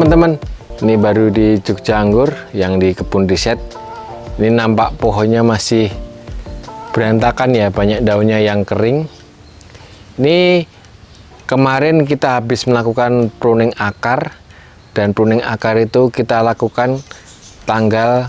teman-teman, ini baru di Jogja Anggur yang di kebun riset. Ini nampak pohonnya masih berantakan ya, banyak daunnya yang kering. Ini kemarin kita habis melakukan pruning akar, dan pruning akar itu kita lakukan tanggal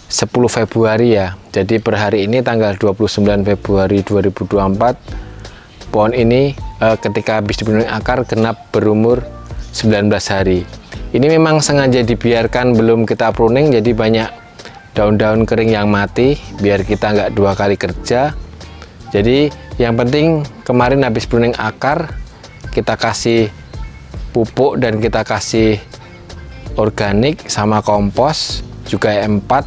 10 Februari ya. Jadi per hari ini tanggal 29 Februari 2024, pohon ini ketika habis dipruning akar genap berumur 19 hari. Ini memang sengaja dibiarkan belum kita pruning, jadi banyak daun-daun kering yang mati biar kita nggak dua kali kerja. Jadi yang penting kemarin habis pruning akar kita kasih pupuk dan kita kasih organik sama kompos juga M4.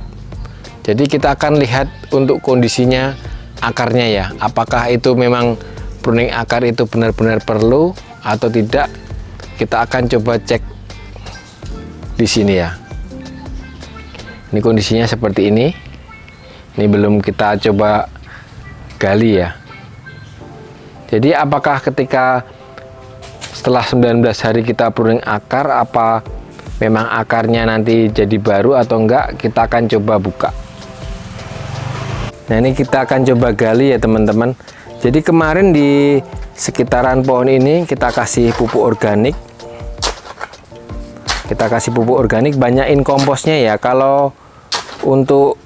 Jadi kita akan lihat untuk kondisinya akarnya ya, apakah itu memang pruning akar itu benar-benar perlu atau tidak. Kita akan coba cek di sini ya. Ini kondisinya seperti ini. Ini belum kita coba gali ya. Jadi apakah ketika setelah 19 hari kita pruning akar, apa memang akarnya nanti jadi baru atau enggak, kita akan coba buka. Nah ini kita akan coba gali ya teman-teman. Jadi kemarin di sekitaran pohon ini kita kasih pupuk organik. Kita kasih pupuk organik, banyakin komposnya ya. Kalau untuk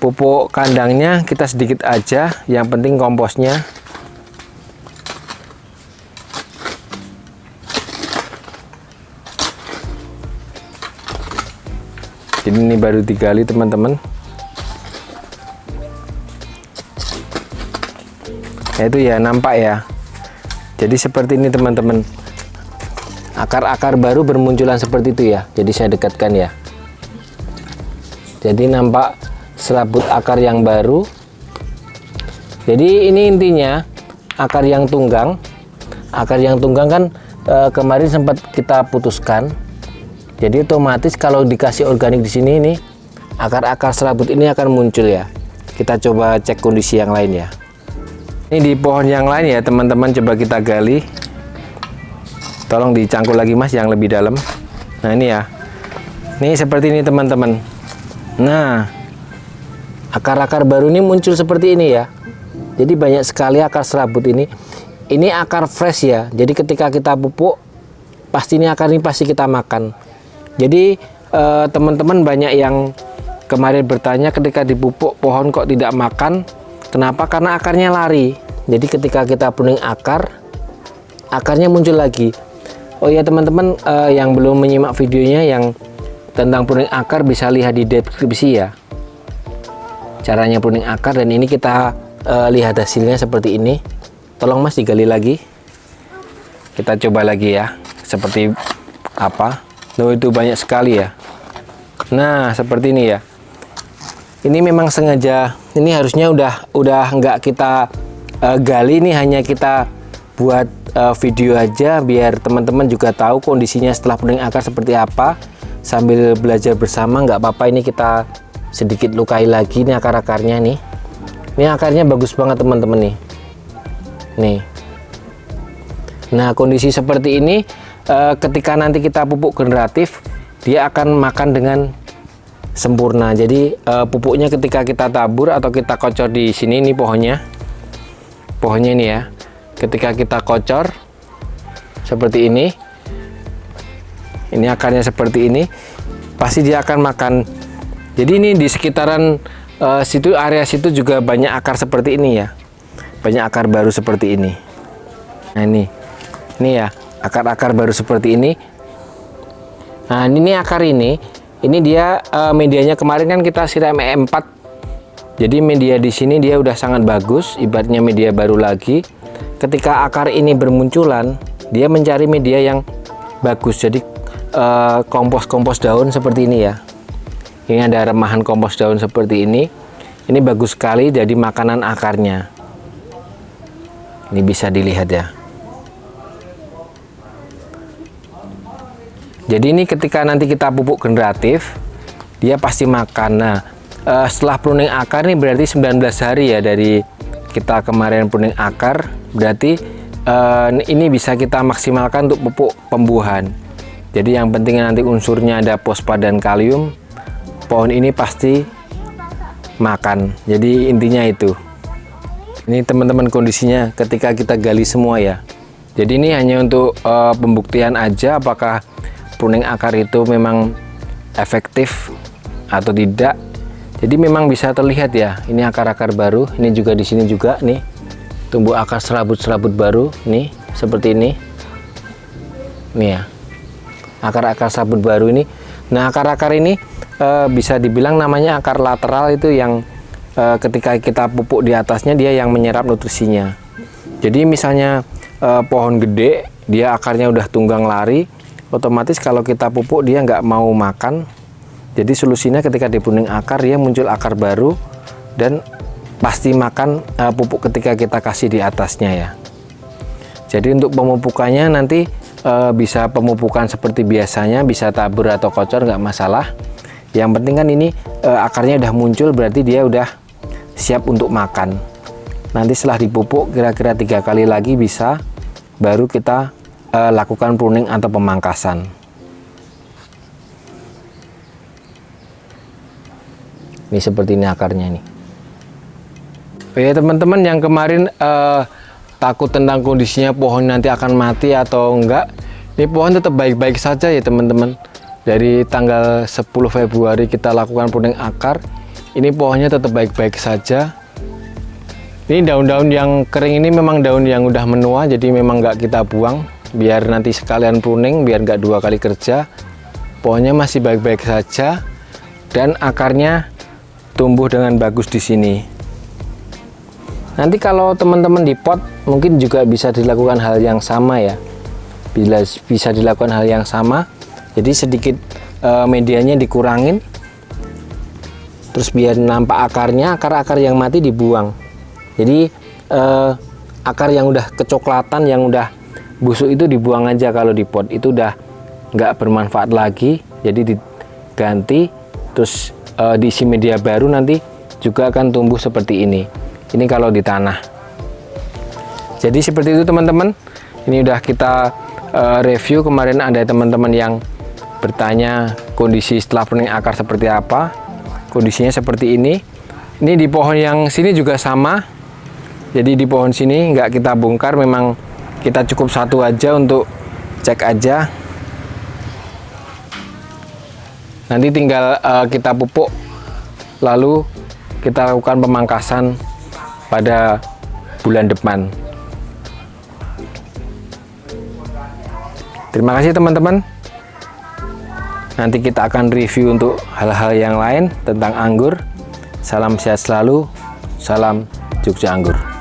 pupuk kandangnya kita sedikit aja, yang penting komposnya. Jadi ini baru digali teman-teman. Nah itu ya, nampak ya. Jadi seperti ini teman-teman. Akar-akar baru bermunculan seperti itu ya. Jadi saya dekatkan ya. Jadi nampak serabut akar yang baru. Jadi ini intinya akar yang tunggang. Akar yang tunggang kan kemarin sempat kita putuskan. Jadi otomatis kalau dikasih organik di sini, ini akar-akar serabut ini akan muncul ya. Kita coba cek kondisi yang lain ya. Ini di pohon yang lain ya teman-teman, coba kita gali. Tolong dicangkul lagi mas yang lebih dalam. Nah ini ya. Ini seperti ini teman-teman. Nah, akar-akar baru ini muncul seperti ini ya. Jadi banyak sekali akar serabut ini. Ini akar fresh ya. Jadi ketika kita pupuk, pasti ini akar ini pasti kita makan. Jadi teman-teman banyak yang kemarin bertanya ketika dipupuk pohon kok tidak makan. Kenapa? Karena akarnya lari. Jadi ketika kita pruning akar, akarnya muncul lagi. Oh ya teman-teman, yang belum menyimak videonya yang tentang pruning akar bisa lihat di deskripsi ya. Caranya pruning akar, dan ini kita lihat hasilnya seperti ini. Tolong mas digali lagi. Kita coba lagi ya. Seperti apa? Loh itu banyak sekali ya. Nah seperti ini ya. Ini memang sengaja. Ini harusnya udah nggak kita gali, ini hanya kita buat video aja biar teman-teman juga tahu kondisinya setelah pruning akar seperti apa, sambil belajar bersama. Nggak apa-apa, ini kita sedikit lukai lagi nih akar-akarnya nih. Ini akarnya bagus banget teman-teman nih. Nah kondisi seperti ini ketika nanti kita pupuk generatif, dia akan makan dengan sempurna. Jadi pupuknya ketika kita tabur atau kita kocor di sini, ini pohonnya ini ya. Ketika kita kocor seperti ini akarnya seperti ini, pasti dia akan makan. Jadi ini di sekitaran situ, area situ juga banyak akar seperti ini ya, banyak akar baru seperti ini. Nah ini ya akar-akar baru seperti ini. Nah ini akar ini dia medianya kemarin kan kita siram M4. Jadi media di sini dia udah sangat bagus, ibaratnya media baru lagi. Ketika akar ini bermunculan, dia mencari media yang bagus. Jadi kompos daun seperti ini ya. Ini ada remahan kompos daun seperti ini. Ini bagus sekali jadi makanan akarnya. Ini bisa dilihat ya. Jadi ini ketika nanti kita pupuk generatif, dia pasti makan. Nah, setelah pruning akar ini berarti 19 hari ya dari kita kemarin pruning akar. Berarti ini bisa kita maksimalkan untuk pupuk pembuahan. Jadi yang penting nanti unsurnya ada fosfat dan kalium, pohon ini pasti makan. Jadi intinya itu. Ini teman-teman kondisinya ketika kita gali semua ya. Jadi ini hanya untuk pembuktian aja apakah pruning akar itu memang efektif atau tidak. Jadi memang bisa terlihat ya, ini akar-akar baru, ini juga di sini juga nih tumbuh akar serabut-serabut baru nih seperti ini. Nih ya. Akar-akar serabut baru ini. Nah, akar-akar ini bisa dibilang namanya akar lateral, itu yang ketika kita pupuk di atasnya dia yang menyerap nutrisinya. Jadi misalnya pohon gede, dia akarnya udah tunggang lari, otomatis kalau kita pupuk dia nggak mau makan. Jadi solusinya ketika di pruning akar dia muncul akar baru dan pasti makan pupuk ketika kita kasih di atasnya ya. Jadi untuk pemupukannya nanti bisa pemupukan seperti biasanya, bisa tabur atau kocor nggak masalah. Yang penting kan ini akarnya udah muncul, berarti dia udah siap untuk makan. Nanti setelah dipupuk kira-kira 3 kali lagi bisa, baru kita lakukan pruning atau pemangkasan. Ini seperti ini akarnya nih. Oke teman-teman, yang kemarin takut tentang kondisinya pohon nanti akan mati atau enggak, ini pohon tetap baik-baik saja ya teman-teman. Dari tanggal 10 Februari kita lakukan pruning akar, ini pohonnya tetap baik-baik saja. Ini daun-daun yang kering ini memang daun yang udah menua, jadi memang nggak kita buang, biar nanti sekalian pruning, biar nggak 2 kali kerja. Pohonnya masih baik-baik saja dan akarnya tumbuh dengan bagus di sini. Nanti kalau teman-teman di pot mungkin juga bisa dilakukan hal yang sama ya. Bisa dilakukan hal yang sama. Jadi sedikit medianya dikurangin. Terus biar nampak akarnya, akar-akar yang mati dibuang. Jadi akar yang udah kecoklatan, yang udah busuk itu dibuang aja kalau di pot. Itu udah nggak bermanfaat lagi. Jadi diganti, terus diisi media baru, nanti juga akan tumbuh seperti ini. Ini kalau di tanah. Jadi seperti itu teman-teman. Ini udah kita review. Kemarin ada teman-teman yang bertanya kondisi setelah pruning akar seperti apa. Kondisinya seperti ini. Ini di pohon yang sini juga sama. Jadi di pohon sini nggak kita bongkar, memang kita cukup satu aja untuk cek aja. Nanti tinggal kita pupuk, lalu kita lakukan pemangkasan pada bulan depan. Terima kasih teman-teman. Nanti kita akan review untuk hal-hal yang lain tentang anggur. Salam sehat selalu. Salam Jogja Anggur.